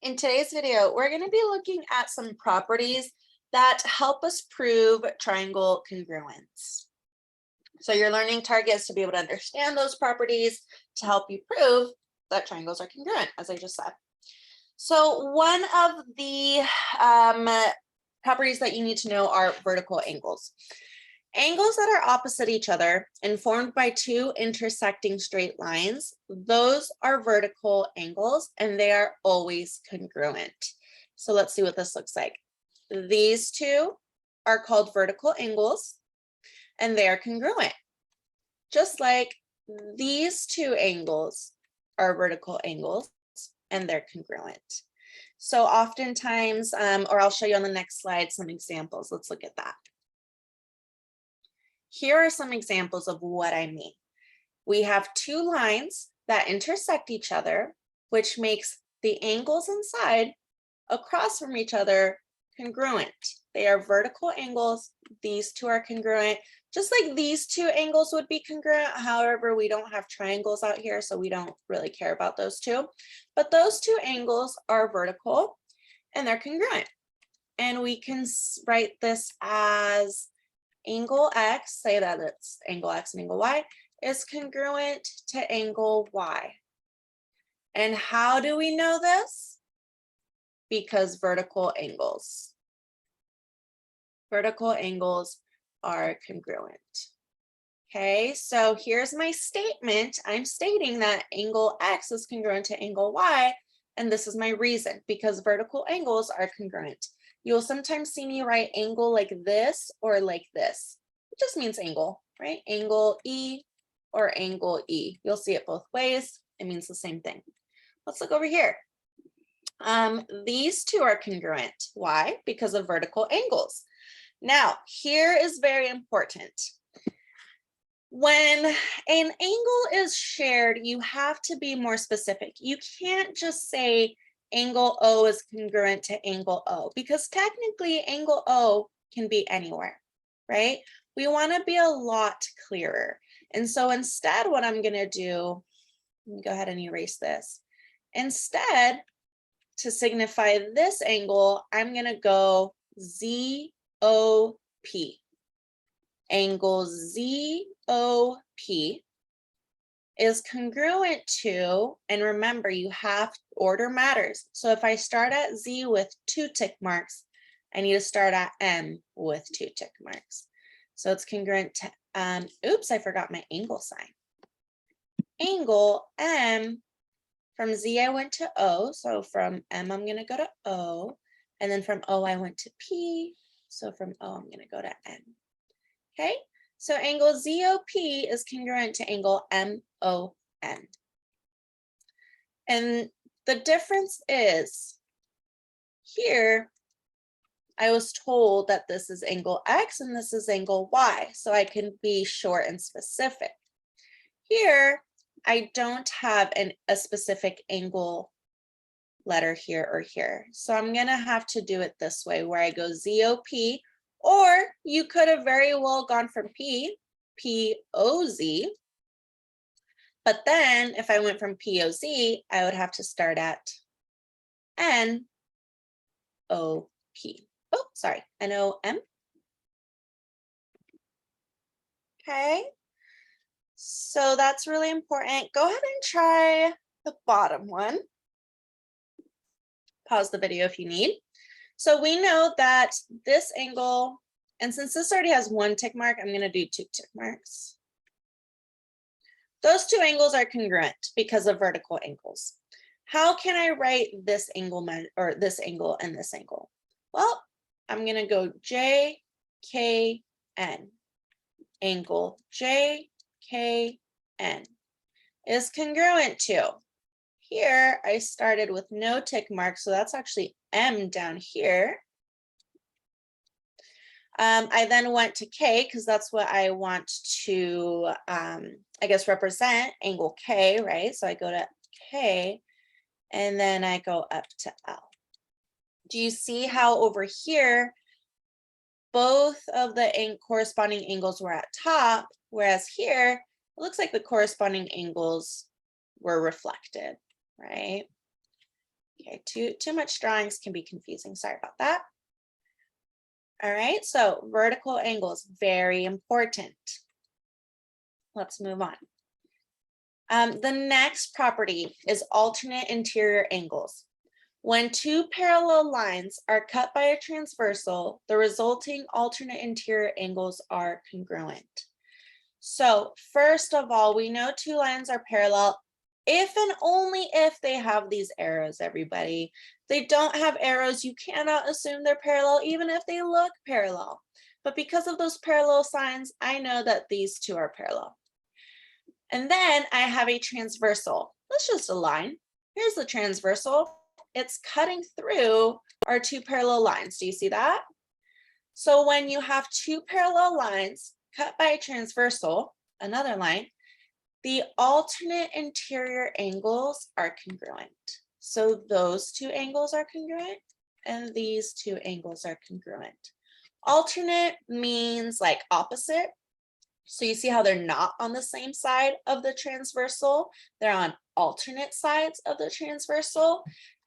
In today's video, we're going to be looking at some properties that help us prove triangle congruence. So your learning target is to be able to understand those properties to help you prove that triangles are congruent, as I just said. So one of the properties that you need to know are vertical angles. Angles that are opposite each other and formed by two intersecting straight lines, those are vertical angles and they are always congruent. So let's see what this looks like. These two are called vertical angles and they are congruent. Just like these two angles are vertical angles and they're congruent. So oftentimes, or I'll show you on the next slide some examples. Let's look at that. Here are some examples of what I mean. We have two lines that intersect each other, which makes the angles inside across from each other congruent. They are vertical angles. These two are congruent, just like these two angles would be congruent. However, we don't have triangles out here, so we don't really care about those two. But those two angles are vertical and they're congruent. And we can write this as angle X, say that it's angle X and angle Y, is congruent to angle Y. And how do we know this? Because vertical angles are congruent. Okay, so here's my statement. I'm stating that angle X is congruent to angle Y, and this is my reason, because vertical angles are congruent. You'll sometimes see me write angle like this or like this. It just means angle, right? Angle E or angle E. You'll see it both ways. It means the same thing. Let's look over here. These two are congruent. Why? Because of vertical angles. Now, here is very important. When an angle is shared, you have to be more specific. You can't just say angle O is congruent to angle O, because technically angle O can be anywhere, right? We want to be a lot clearer. And so instead, what I'm going to do, let me go ahead and erase this. Instead, to signify this angle, I'm going to go ZOP. Angle ZOP is congruent to, and remember, you have order matters. So if I start at Z with 2 tick marks, I need to start at M with 2 tick marks. So it's congruent to, oops, I forgot my angle sign. Angle M, from Z I went to O, so from M I'm gonna go to O, and then from O I went to P, so from O I'm gonna go to N. Okay, so angle ZOP is congruent to angle MON. And the difference is, here, I was told that this is angle X and this is angle Y, so I can be short and specific. Here, I don't have a specific angle letter here or here, so I'm gonna have to do it this way, where I go ZOP, or you could have very well gone from POZ, but then if I went from POZ, I would have to start at NOP. Oh, sorry, NOM. Okay, so that's really important. Go ahead and try the bottom one. Pause the video if you need. So we know that this angle, and since this already has 1 tick mark, I'm going to do 2 tick marks. Those two angles are congruent because of vertical angles. How can I write this angle, or this angle and this angle? Well, I'm going to go JKN. Angle JKN is congruent to. Here, I started with no tick mark, so that's actually M down here. I then went to K because that's what I want to, I guess, represent, angle K, right? So I go to K, and then I go up to L. Do you see how over here, both of the corresponding angles were at top, whereas here, it looks like the corresponding angles were reflected, right? Okay, too much drawings can be confusing. Sorry about that. All right, so vertical angles, very important. Let's move on. The next property is alternate interior angles. When two parallel lines are cut by a transversal, the resulting alternate interior angles are congruent. So first of all, we know two lines are parallel if and only if they have these arrows, everybody. They don't have arrows, you cannot assume they're parallel, even if they look parallel. But because of those parallel signs, I know that these two are parallel. And then I have a transversal. That's just a line. Here's the transversal. It's cutting through our two parallel lines. Do you see that? So when you have two parallel lines cut by a transversal, another line, the alternate interior angles are congruent. So those two angles are congruent and these two angles are congruent. Alternate means like opposite. So you see how they're not on the same side of the transversal, they're on alternate sides of the transversal.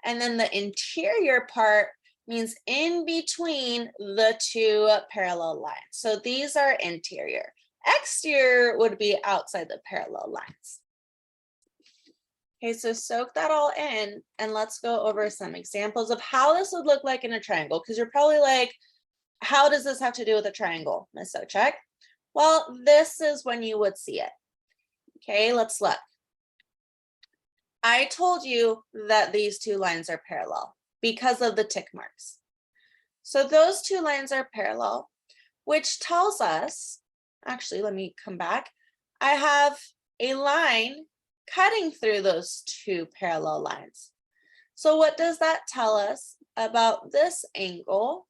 And then the interior part means in between the two parallel lines. So these are interior. Exterior would be outside the parallel lines. Okay, so soak that all in and let's go over some examples of how this would look like in a triangle, because you're probably like, how does this have to do with a triangle, Miss Sochek? Well, this is when you would see it. Okay, let's look. I told you that these two lines are parallel because of the tick marks. So those two lines are parallel, which tells us, actually, let me come back. I have a line cutting through those two parallel lines. So what does that tell us about this angle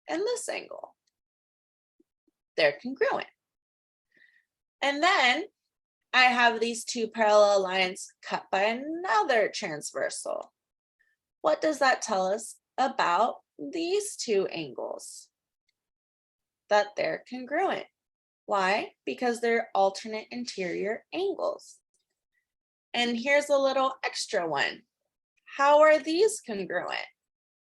and this angle? They're congruent. And then I have these two parallel lines cut by another transversal. What does that tell us about these two angles? That they're congruent. Why? Because they're alternate interior angles. And here's a little extra one. How are these congruent?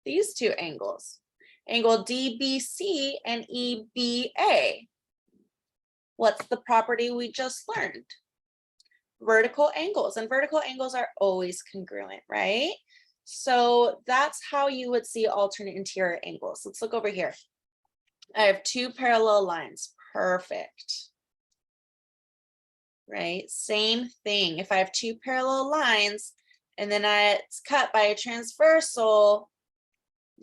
These two angles, angle DBC and EBA. What's the property we just learned? Vertical angles, and vertical angles are always congruent, right? So that's how you would see alternate interior angles. Let's look over here. I have two parallel lines, perfect. Right, same thing. If I have two parallel lines and then it's cut by a transversal,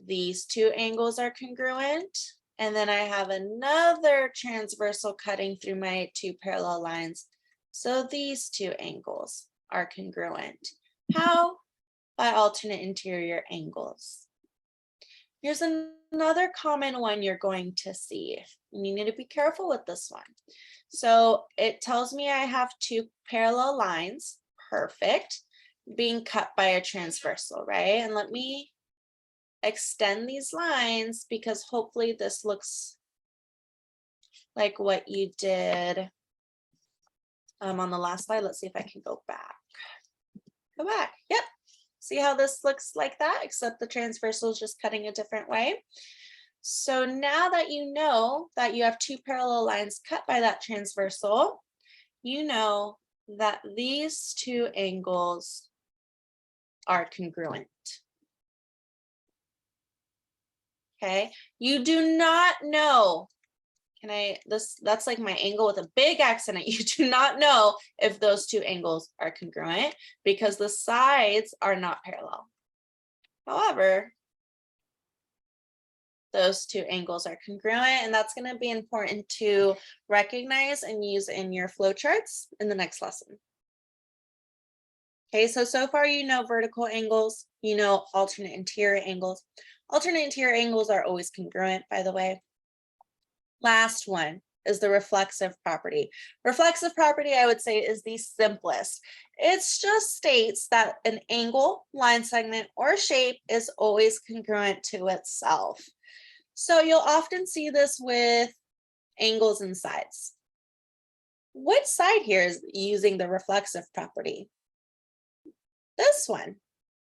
these two angles are congruent. And then I have another transversal cutting through my two parallel lines. So these two angles are congruent. How? By alternate interior angles. Here's another common one you're going to see. And you need to be careful with this one. So it tells me I have two parallel lines, perfect, being cut by a transversal, right? And let me extend these lines because hopefully this looks like what you did on the last slide. Let's see if I can go back. Go back. Yep. See how this looks like that, except the transversal is just cutting a different way. So now that you know that you have two parallel lines cut by that transversal, you know that these two angles are congruent. Okay, you do not know, that's like my angle with a big X in it. You do not know if those two angles are congruent because the sides are not parallel. However, those two angles are congruent, and that's going to be important to recognize and use in your flowcharts in the next lesson. Okay, so far you know vertical angles, you know alternate interior angles. Alternate interior angles are always congruent, by the way. Last one is the reflexive property. Reflexive property, I would say, is the simplest. It just states that an angle, line segment, or shape is always congruent to itself. So you'll often see this with angles and sides. Which side here is using the reflexive property? This one,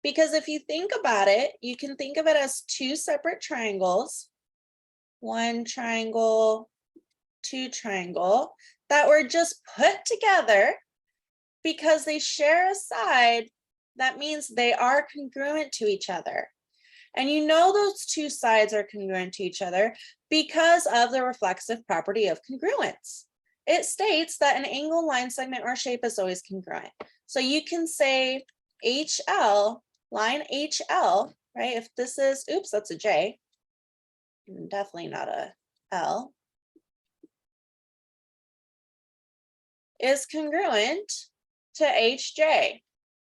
Because if you think about it, you can think of it as two separate triangles, one triangle, two triangle, that were just put together because they share a side. That means they are congruent to each other. And you know those two sides are congruent to each other because of the reflexive property of congruence. It states that an angle, line, segment, or shape is always congruent. So you can say HL, line HL, right? If this is, oops, that's a J, definitely not a L, is congruent to HJ.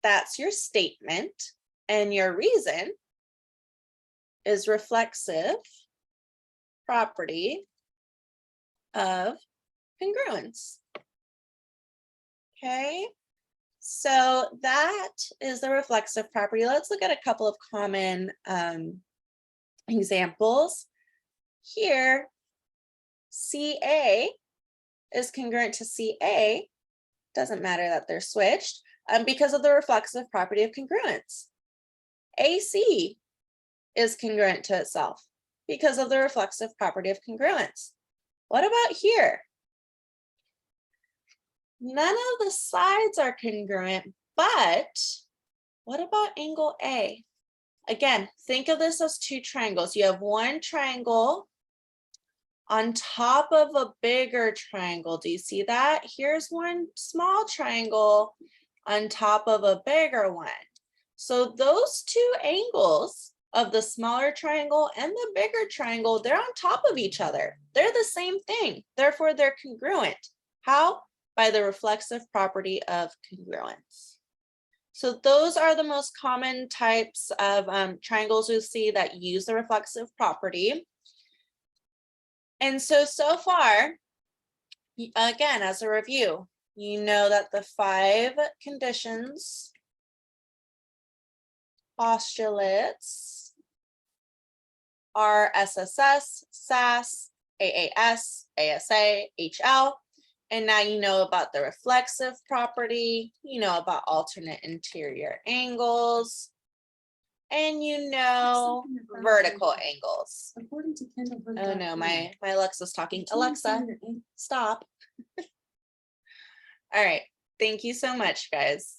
That's your statement, and your reason is reflexive property of congruence. Okay, so that is the reflexive property. Let's look at a couple of common examples. Here, CA is congruent to CA. Doesn't matter that they're switched because of the reflexive property of congruence. AC is congruent to itself because of the reflexive property of congruence. What about here? None of the sides are congruent, but what about angle A? Again, think of this as two triangles. You have one triangle on top of a bigger triangle. Do you see that? Here's one small triangle on top of a bigger one. So those two angles of the smaller triangle and the bigger triangle, they're on top of each other. They're the same thing. Therefore, they're congruent. How? By the reflexive property of congruence. So those are the most common types of triangles you see that use the reflexive property. And so far, again, as a review, you know that the 5 conditions, postulates are SSS, SAS, AAS, ASA, HL. And now you know about the reflexive property, you know about alternate interior angles, and you know vertical angles. Oh no, my Alexa's talking. Alexa, stop. All right, thank you so much, guys.